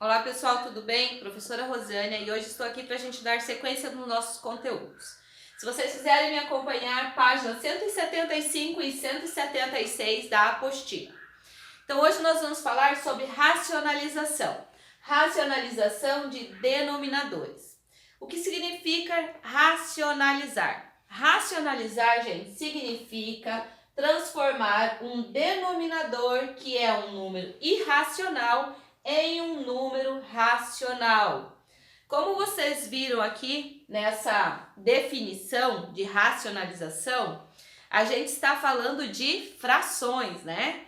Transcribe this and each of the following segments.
Olá pessoal, tudo bem? Professora Rosânia e hoje estou aqui para a gente dar sequência nos nossos conteúdos. Se vocês quiserem me acompanhar, páginas 175 e 176 da apostila. Então hoje nós vamos falar sobre racionalização. Racionalização de denominadores. O que significa racionalizar? Racionalizar, gente, significa transformar um denominador que é um número irracional em um número racional. Como vocês viram aqui nessa definição de racionalização, a gente está falando de frações, né?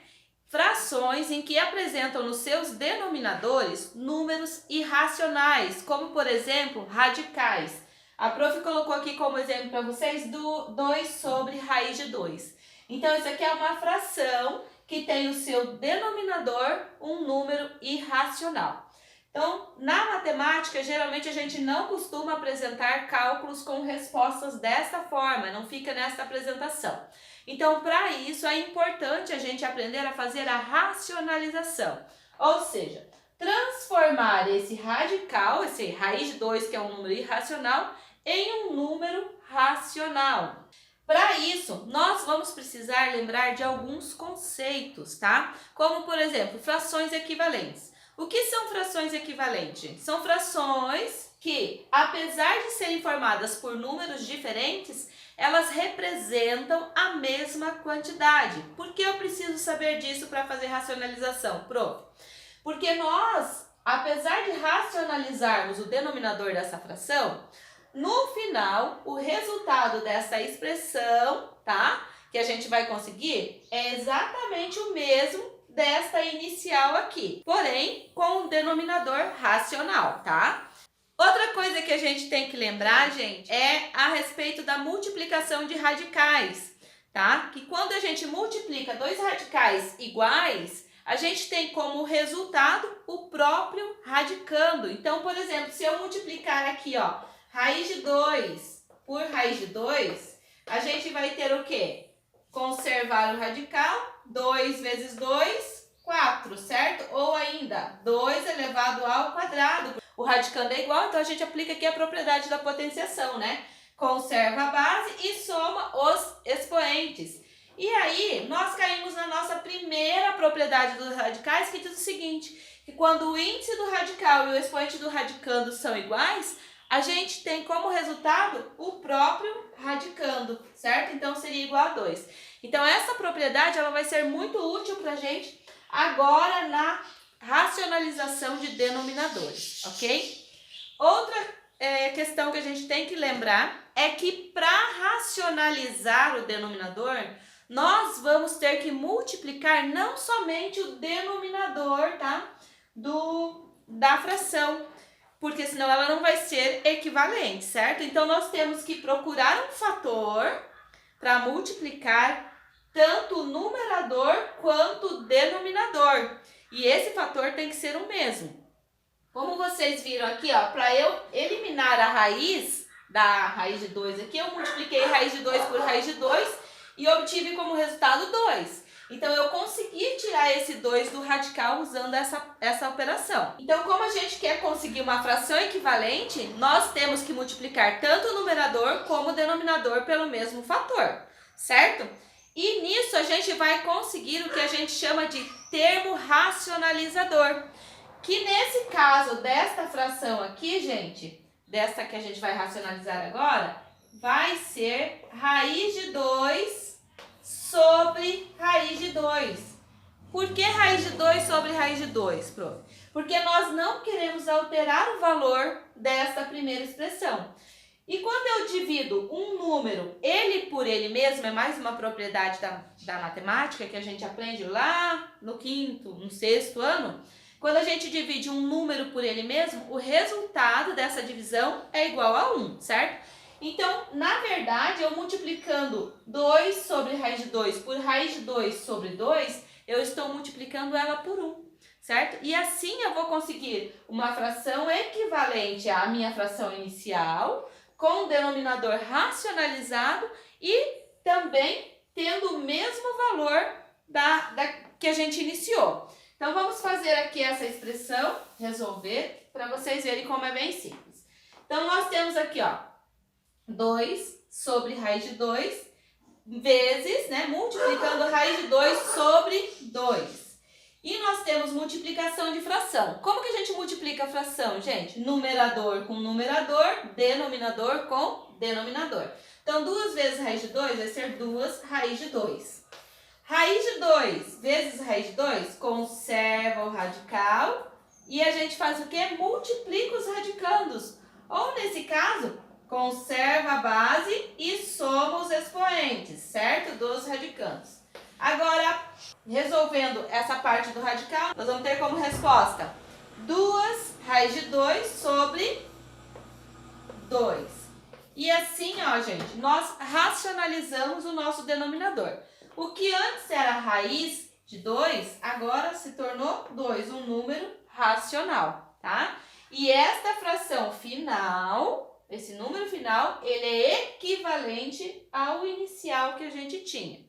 Frações em que apresentam nos seus denominadores números irracionais, como por exemplo, radicais. A prof colocou aqui como exemplo para vocês do 2 sobre raiz de 2. Então isso aqui é uma fração que tem o seu denominador um número irracional. Então, na matemática, geralmente a gente não costuma apresentar cálculos com respostas dessa forma, não fica nessa apresentação. Então, para isso, é importante a gente aprender a fazer a racionalização, ou seja, transformar esse radical, esse raiz de 2, que é um número irracional, em um número racional. Para isso, nós vamos precisar lembrar de alguns conceitos, tá? Como, por exemplo, frações equivalentes. O que são frações equivalentes? São frações que, apesar de serem formadas por números diferentes, elas representam a mesma quantidade. Por que eu preciso saber disso para fazer racionalização, prof? Porque nós, apesar de racionalizarmos o denominador dessa fração, no final, o resultado dessa expressão, tá? Que a gente vai conseguir é exatamente o mesmo desta inicial aqui, porém com um denominador racional, tá? Outra coisa que a gente tem que lembrar, gente, é a respeito da multiplicação de radicais, tá? Que quando a gente multiplica dois radicais iguais, a gente tem como resultado o próprio radicando. Então, por exemplo, se eu multiplicar aqui, ó, raiz de 2 por raiz de 2, a gente vai ter o quê? Conservar o radical, 2 vezes 2, 4, certo? Ou ainda, 2 elevado ao quadrado. O radicando é igual, então a gente aplica aqui a propriedade da potenciação, né? Conserva a base e soma os expoentes. E aí, nós caímos na nossa primeira propriedade dos radicais, que diz o seguinte, que quando o índice do radical e o expoente do radicando são iguais, a gente tem como resultado o próprio radicando, certo? Então, seria igual a 2. Então, essa propriedade ela vai ser muito útil para a gente agora na racionalização de denominadores, ok? Outra questão que a gente tem que lembrar é que para racionalizar o denominador, nós vamos ter que multiplicar não somente o denominador, tá? Da fração, porque senão ela não vai ser equivalente, certo? Então, nós temos que procurar um fator para multiplicar tanto o numerador quanto o denominador. E esse fator tem que ser o mesmo. Como vocês viram aqui, ó, para eu eliminar a raiz da raiz de 2 aqui, eu multipliquei raiz de 2 por raiz de 2 e obtive como resultado 2. Então, eu consegui tirar esse 2 do radical usando essa operação. Então, como a gente quer conseguir uma fração equivalente, nós temos que multiplicar tanto o numerador como o denominador pelo mesmo fator, certo? E nisso a gente vai conseguir o que a gente chama de termo racionalizador. Que nesse caso desta fração aqui, gente, desta que a gente vai racionalizar agora, vai ser raiz de 2 sobre raiz de 2. Por que raiz de 2 sobre raiz de 2, prof? Porque nós não queremos alterar o valor desta primeira expressão. E quando eu divido um número, ele por ele mesmo, é mais uma propriedade da matemática que a gente aprende lá no no sexto ano. Quando a gente divide um número por ele mesmo, o resultado dessa divisão é igual a 1, certo? Então, na verdade, eu multiplicando 2 sobre raiz de 2 por raiz de 2 sobre 2, eu estou multiplicando ela por 1, certo? E assim eu vou conseguir uma fração equivalente à minha fração inicial, com o denominador racionalizado e também tendo o mesmo valor que a gente iniciou. Então, vamos fazer aqui essa expressão, resolver, para vocês verem como é bem simples. Então, nós temos aqui, ó, 2 sobre raiz de 2 vezes, né, multiplicando raiz de 2 sobre 2. E nós temos multiplicação de fração. Como que a gente multiplica a fração, gente? Numerador com numerador, denominador com denominador. Então, 2 vezes raiz de 2 vai ser 2 raiz de 2. Raiz de 2 vezes raiz de 2, conserva o radical e a gente faz o quê? Multiplica os radicandos. Ou, nesse caso, conserva a base e soma os expoentes, certo? Dos radicandos. Agora, resolvendo essa parte do radical, nós vamos ter como resposta 2 raiz de 2 sobre 2. E assim, ó, gente, nós racionalizamos o nosso denominador. O que antes era raiz de 2, agora se tornou 2, um número racional, tá? E esta fração final, esse número final, ele é equivalente ao inicial que a gente tinha,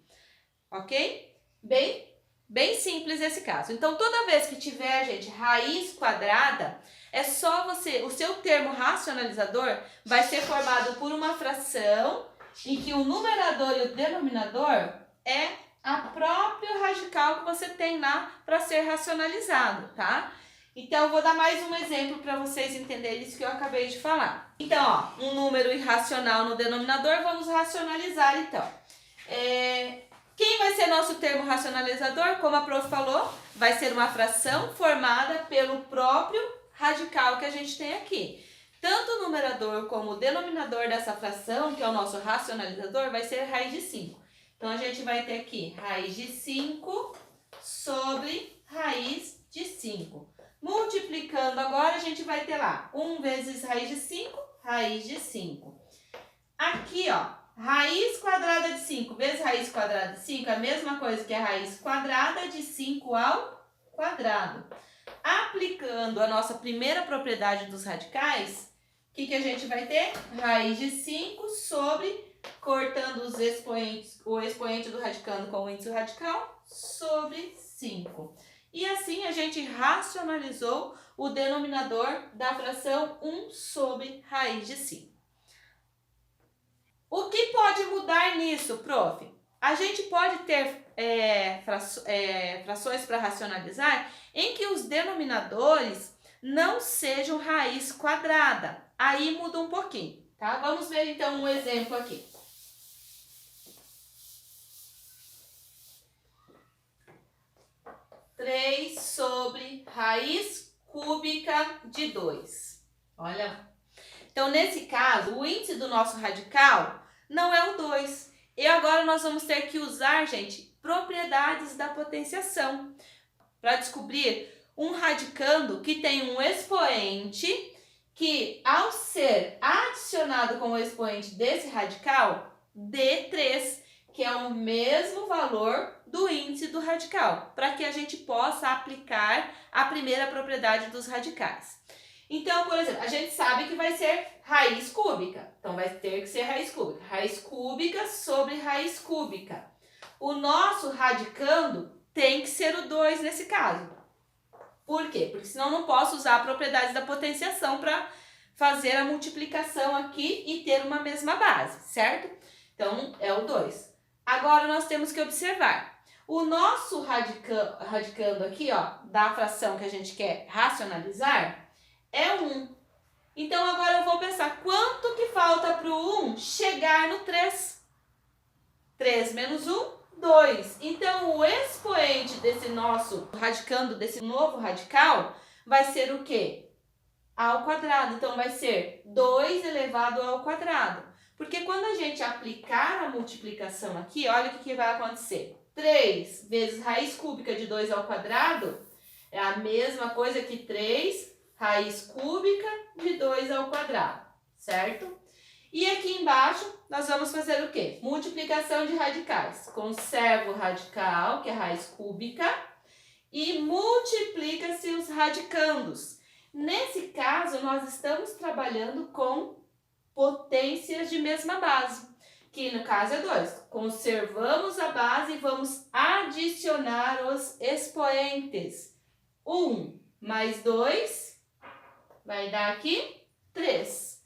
ok? Bem simples esse caso. Então, toda vez que tiver, gente, raiz quadrada, é só você, o seu termo racionalizador vai ser formado por uma fração em que o numerador e o denominador é a próprio radical que você tem lá para ser racionalizado, tá? Então, eu vou dar mais um exemplo para vocês entenderem isso que eu acabei de falar. Então, ó, um número irracional no denominador, vamos racionalizar, então. Quem vai ser nosso termo racionalizador? Como a prof falou, vai ser uma fração formada pelo próprio radical que a gente tem aqui. Tanto o numerador como o denominador dessa fração, que é o nosso racionalizador, vai ser raiz de 5. Então, a gente vai ter aqui raiz de 5 sobre raiz de 5. Multiplicando agora, a gente vai ter lá 1 vezes raiz de 5, raiz de 5. Aqui, ó, raiz quadrada de 5 vezes raiz quadrada de 5 é a mesma coisa que a raiz quadrada de 5 ao quadrado. Aplicando a nossa primeira propriedade dos radicais, o que a gente vai ter? Raiz de 5 sobre, cortando os expoentes, o expoente do radicando com o índice radical, sobre 5. E assim a gente racionalizou o denominador da fração 1 sobre raiz de 5. O que pode mudar nisso, prof? A gente pode ter frações para racionalizar em que os denominadores não sejam raiz quadrada. Aí muda um pouquinho, tá? Vamos ver então um exemplo aqui. Três sobre raiz cúbica de 2. Olha. Então, nesse caso, o índice do nosso radical não é o 2. E agora nós vamos ter que usar, gente, propriedades da potenciação para descobrir um radicando que tem um expoente que, ao ser adicionado com o expoente desse radical, dê 3, que é o mesmo valor do índice do radical, para que a gente possa aplicar a primeira propriedade dos radicais. Então, por exemplo, a gente sabe que vai ser raiz cúbica. Então, vai ter que ser raiz cúbica. Raiz cúbica sobre raiz cúbica. O nosso radicando tem que ser o 2 nesse caso. Por quê? Porque senão eu não posso usar a propriedade da potenciação para fazer a multiplicação aqui e ter uma mesma base, certo? Então, é o 2. Agora, nós temos que observar. O nosso radicando aqui, ó, da fração que a gente quer racionalizar, é 1. Então, agora eu vou pensar quanto que falta para o 1 chegar no 3. 3 menos 1, 2. Então, o expoente desse nosso radicando, desse novo radical, vai ser o quê? A ao quadrado. Então, vai ser 2 elevado ao quadrado. Porque quando a gente aplicar a multiplicação aqui, olha o que vai acontecer. 3 vezes raiz cúbica de 2 ao quadrado é a mesma coisa que 3 raiz cúbica de 2 ao quadrado, certo? E aqui embaixo, nós vamos fazer o quê? Multiplicação de radicais. Conserva o radical, que é raiz cúbica, e multiplica-se os radicandos. Nesse caso, nós estamos trabalhando com potências de mesma base, que no caso é 2. Conservamos a base e vamos adicionar os expoentes. 1 mais 2 vai dar aqui 3.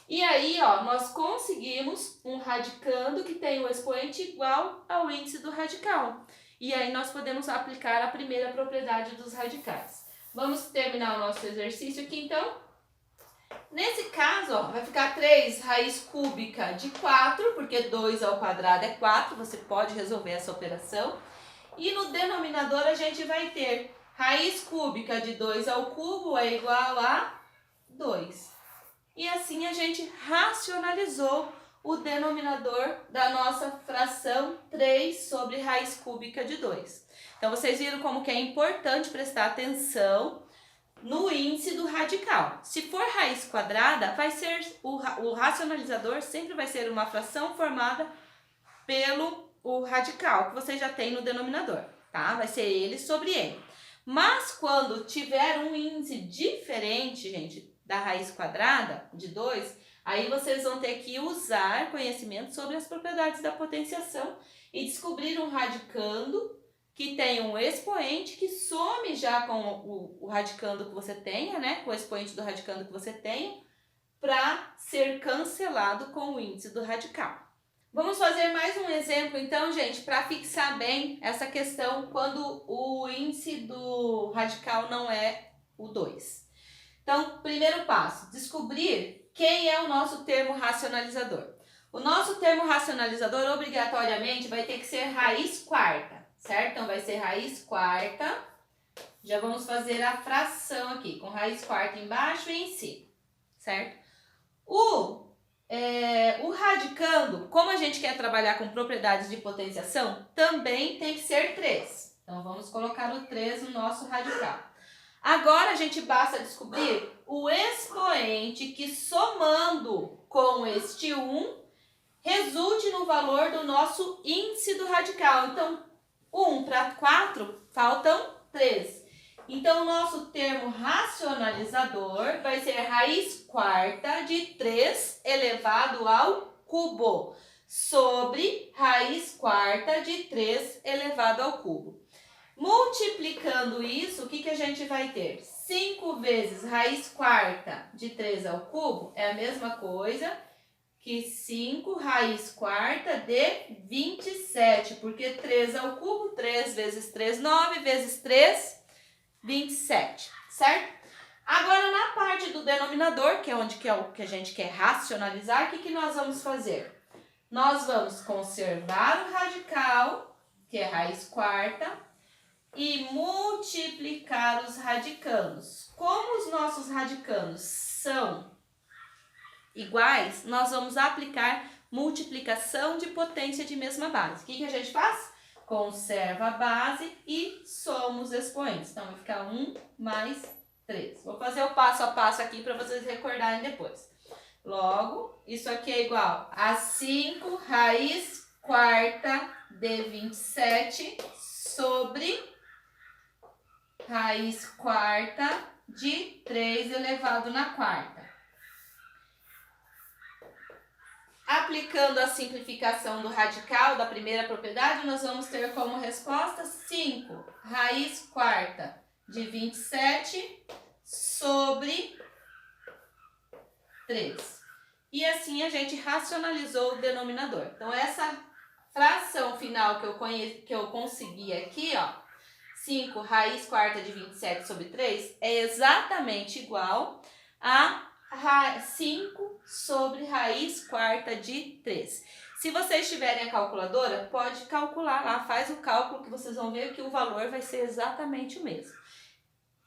E aí, ó, nós conseguimos um radicando que tem o expoente igual ao índice do radical. E aí nós podemos aplicar a primeira propriedade dos radicais. Vamos terminar o nosso exercício aqui, então. Nesse caso, ó, vai ficar 3 raiz cúbica de 4, porque 2 ao quadrado é 4, você pode resolver essa operação. E no denominador a gente vai ter raiz cúbica de 2 ao cubo é igual a 2. E assim a gente racionalizou o denominador da nossa fração 3 sobre raiz cúbica de 2. Então, vocês viram como que é importante prestar atenção no índice do radical. Se for raiz quadrada, vai ser o racionalizador sempre vai ser uma fração formada pelo radical que você já tem no denominador, tá? Vai ser ele sobre ele. Mas quando tiver um índice diferente, gente, da raiz quadrada de 2, aí vocês vão ter que usar conhecimento sobre as propriedades da potenciação e descobrir um radicando que tem um expoente que some já com o radicando que você tenha, né? Com o expoente do radicando que você tenha, para ser cancelado com o índice do radical. Vamos fazer mais um exemplo, então, gente, para fixar bem essa questão quando o índice do radical não é o 2. Então, primeiro passo, descobrir quem é o nosso termo racionalizador. O nosso termo racionalizador, obrigatoriamente, vai ter que ser raiz quarta. Certo? Então, vai ser raiz quarta. Já vamos fazer a fração aqui, com raiz quarta embaixo e em cima. Certo? O radicando, como a gente quer trabalhar com propriedades de potenciação, também tem que ser 3. Então, vamos colocar o 3 no nosso radical. Agora, a gente basta descobrir o expoente que, somando com este 1, resulte no valor do nosso índice do radical. Então, 1 para 4, faltam 3. Então, o nosso termo racionalizador vai ser raiz quarta de 3 elevado ao cubo, sobre raiz quarta de 3 elevado ao cubo. Multiplicando isso, o que a gente vai ter? 5 vezes raiz quarta de 3 ao cubo é a mesma coisa que 5 raiz quarta de 27, porque 3 ao cubo, 3 vezes 3, 9, vezes 3, 27, certo? Agora, na parte do denominador, que é onde é o que a gente quer racionalizar, o que nós vamos fazer? Nós vamos conservar o radical, que é raiz quarta, e multiplicar os radicandos. Como os nossos radicandos são iguais, nós vamos aplicar multiplicação de potência de mesma base. O que a gente faz? Conserva a base e soma os expoentes. Então, vai ficar 1 mais 3. Vou fazer o passo a passo aqui para vocês recordarem depois. Logo, isso aqui é igual a 5 raiz quarta de 27 sobre raiz quarta de 3 elevado na quarta. Aplicando a simplificação do radical da primeira propriedade, nós vamos ter como resposta 5 raiz quarta de 27 sobre 3. E assim a gente racionalizou o denominador. Então, essa fração final que eu consegui aqui, ó, 5 raiz quarta de 27 sobre 3, é exatamente igual a 5 sobre raiz quarta de 3. Se vocês tiverem a calculadora, pode calcular lá, faz o cálculo que vocês vão ver que o valor vai ser exatamente o mesmo.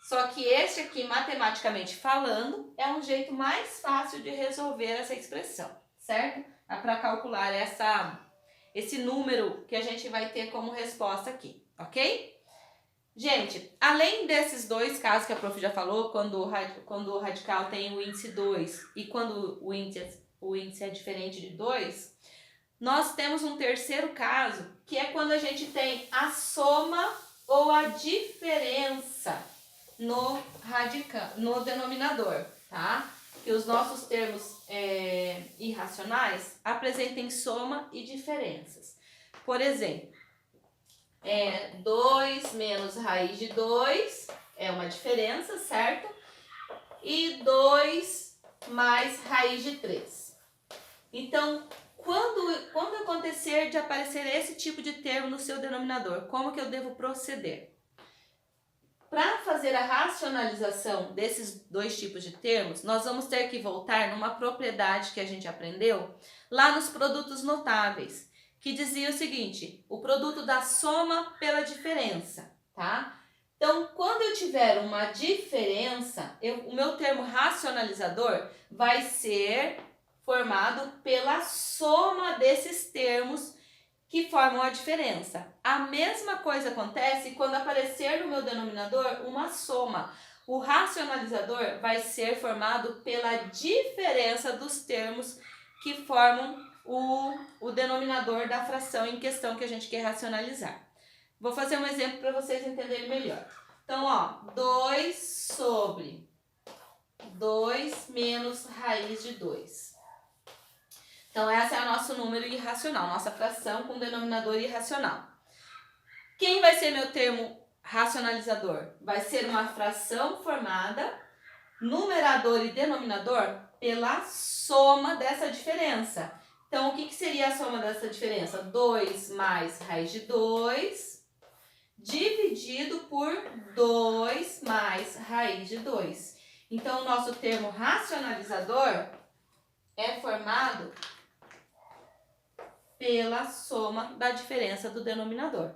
Só que este aqui, matematicamente falando, é um jeito mais fácil de resolver essa expressão, certo? É para calcular esse número que a gente vai ter como resposta aqui, ok? Gente, além desses dois casos que a prof já falou, quando o radical tem o índice 2 e quando o índice é diferente de 2, nós temos um terceiro caso, que é quando a gente tem a soma ou a diferença no denominador, tá? Que os nossos termos irracionais apresentem soma e diferenças. Por exemplo, 2 menos raiz de 2 é uma diferença, certo? E 2 mais raiz de 3. Então, quando acontecer de aparecer esse tipo de termo no seu denominador, como que eu devo proceder? Para fazer a racionalização desses dois tipos de termos, nós vamos ter que voltar numa propriedade que a gente aprendeu lá nos produtos notáveis, que dizia o seguinte: o produto da soma pela diferença, tá? Então, quando eu tiver uma diferença, o meu termo racionalizador vai ser formado pela soma desses termos que formam a diferença. A mesma coisa acontece quando aparecer no meu denominador uma soma. O racionalizador vai ser formado pela diferença dos termos que formam o denominador da fração em questão que a gente quer racionalizar. Vou fazer um exemplo para vocês entenderem melhor. Então, ó, 2 sobre 2 menos raiz de 2. Então, esse é o nosso número irracional, nossa fração com denominador irracional. Quem vai ser meu termo racionalizador? Vai ser uma fração formada, numerador e denominador, pela soma dessa diferença. Então, o que seria a soma dessa diferença? 2 mais raiz de 2, dividido por 2 mais raiz de 2. Então, o nosso termo racionalizador é formado pela soma da diferença do denominador.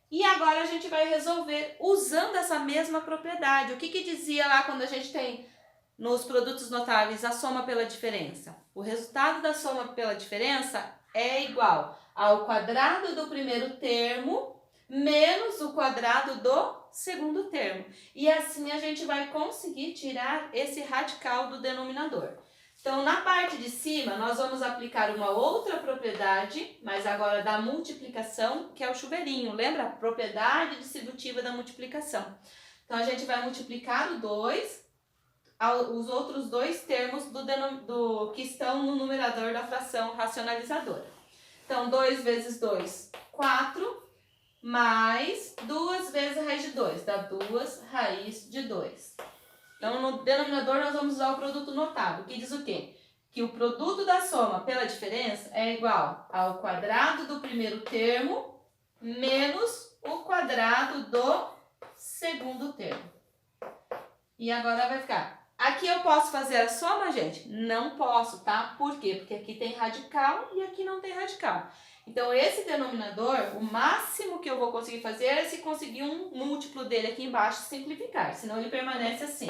E agora a gente vai resolver usando essa mesma propriedade. O que dizia lá quando a gente tem nos produtos notáveis a soma pela diferença? O resultado da soma pela diferença é igual ao quadrado do primeiro termo menos o quadrado do segundo termo. E assim a gente vai conseguir tirar esse radical do denominador. Então, na parte de cima, nós vamos aplicar uma outra propriedade, mas agora da multiplicação, que é o chuveirinho. Lembra? A propriedade distributiva da multiplicação. Então, a gente vai multiplicar o 2, os outros dois termos que estão no numerador da fração racionalizadora. Então, 2 vezes 2, 4, mais 2 vezes a raiz de 2, dá 2 raiz de 2. Então, no denominador, nós vamos usar o produto notável, que diz o quê? Que o produto da soma pela diferença é igual ao quadrado do primeiro termo menos o quadrado do segundo termo. E agora vai ficar. Aqui eu posso fazer a soma, gente? Não posso, tá? Por quê? Porque aqui tem radical e aqui não tem radical. Então, esse denominador, o máximo que eu vou conseguir fazer é se conseguir um múltiplo dele aqui embaixo simplificar, senão ele permanece assim.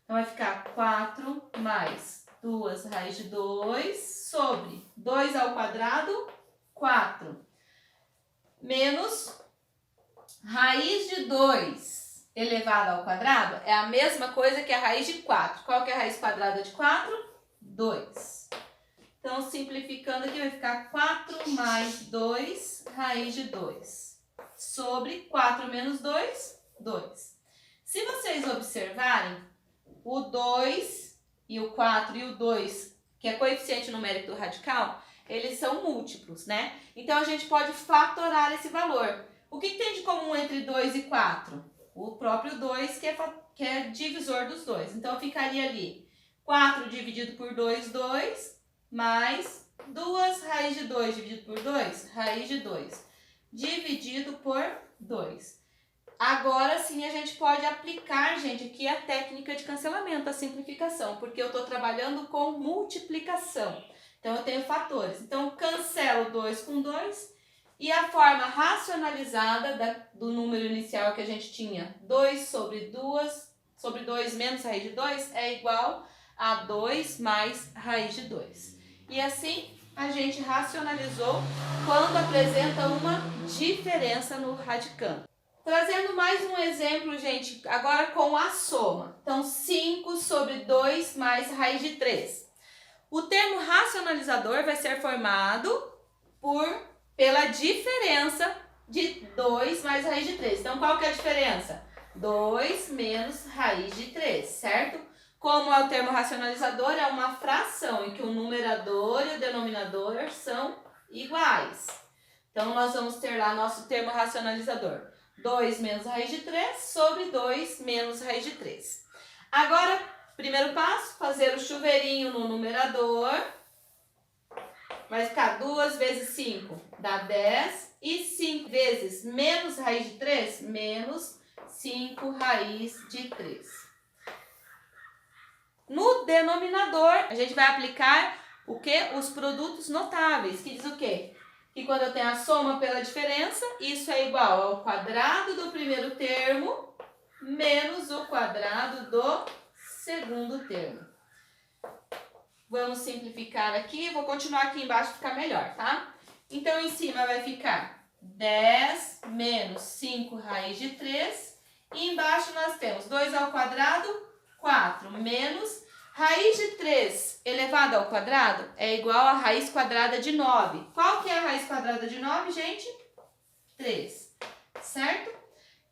Então, vai ficar 4 mais 2 raiz de 2 sobre 2 ao quadrado, 4. Menos raiz de 2 elevado ao quadrado é a mesma coisa que a raiz de 4. Qual que é a raiz quadrada de 4? 2. Então, simplificando aqui, vai ficar 4 mais 2 raiz de 2 sobre 4 menos 2, 2. Se vocês observarem, o 2 e o 4 e o 2, que é coeficiente numérico do radical, eles são múltiplos, né? Então, a gente pode fatorar esse valor. O que tem de comum entre 2 e 4? O próprio 2, que é divisor dos dois. Então, ficaria ali 4 dividido por 2, 2, mais 2 raiz de 2 dividido por 2, raiz de 2, dividido por 2. Agora sim a gente pode aplicar, gente, aqui a técnica de cancelamento, a simplificação, porque eu estou trabalhando com multiplicação. Então, eu tenho fatores. Então, cancelo 2 com 2 e a forma racionalizada do número inicial que a gente tinha, 2 sobre 2 menos raiz de 2, é igual a 2 mais raiz de 2. E assim, a gente racionalizou quando apresenta uma diferença no radicando. Trazendo mais um exemplo, gente, agora com a soma. Então, 5 sobre 2 mais raiz de 3. O termo racionalizador vai ser formado pela diferença de 2 mais raiz de 3. Então, qual que é a diferença? 2 menos raiz de 3, certo? Como é o termo racionalizador, é uma fração em que o numerador e o denominador são iguais. Então, nós vamos ter lá nosso termo racionalizador. 2 menos raiz de 3 sobre 2 menos raiz de 3. Agora, primeiro passo, fazer o chuveirinho no numerador. Vai ficar 2 vezes 5 dá 10. E 5 vezes menos raiz de 3, menos 5 raiz de 3. No denominador, a gente vai aplicar o quê? Os produtos notáveis, que diz o quê? Que quando eu tenho a soma pela diferença, isso é igual ao quadrado do primeiro termo menos o quadrado do segundo termo. Vamos simplificar aqui, vou continuar aqui embaixo para ficar melhor, tá? Então, em cima vai ficar 10 menos 5 raiz de 3. E embaixo nós temos 2 ao quadrado, 4 menos raiz de 3 elevado ao quadrado é igual a raiz quadrada de 9. Qual que é a raiz quadrada de 9, gente? 3, certo?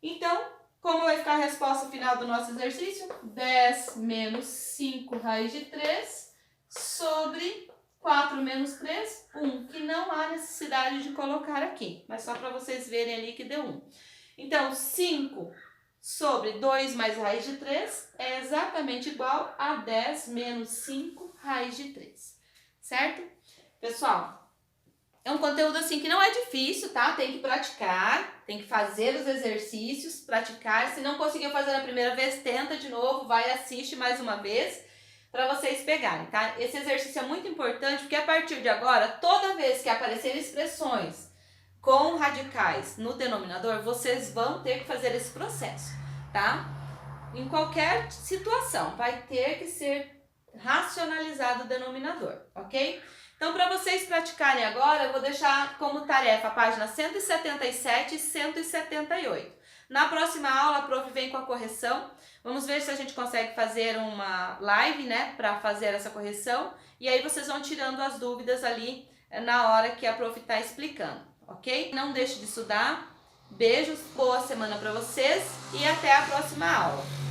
Então, como vai ficar a resposta final do nosso exercício? 10 menos 5 raiz de 3 sobre 4 menos 3, 1, que não há necessidade de colocar aqui, mas só para vocês verem ali que deu 1. Então, 5 sobre 2 mais raiz de 3 é exatamente igual a 10 menos 5 raiz de 3, certo? Pessoal, é um conteúdo assim que não é difícil, tá? Tem que praticar, tem que fazer os exercícios, praticar. Se não conseguiu fazer na primeira vez, tenta de novo, vai e assiste mais uma vez para vocês pegarem, tá? Esse exercício é muito importante porque a partir de agora, toda vez que aparecerem expressões com radicais no denominador, vocês vão ter que fazer esse processo, tá? Em qualquer situação, vai ter que ser racionalizado o denominador, ok? Então, para vocês praticarem agora, eu vou deixar como tarefa a página 177 e 178. Na próxima aula, a prof vem com a correção. Vamos ver se a gente consegue fazer uma live, né, para fazer essa correção. E aí vocês vão tirando as dúvidas ali na hora que a prof está explicando, ok? Não deixe de estudar. Beijos, boa semana para vocês e até a próxima aula.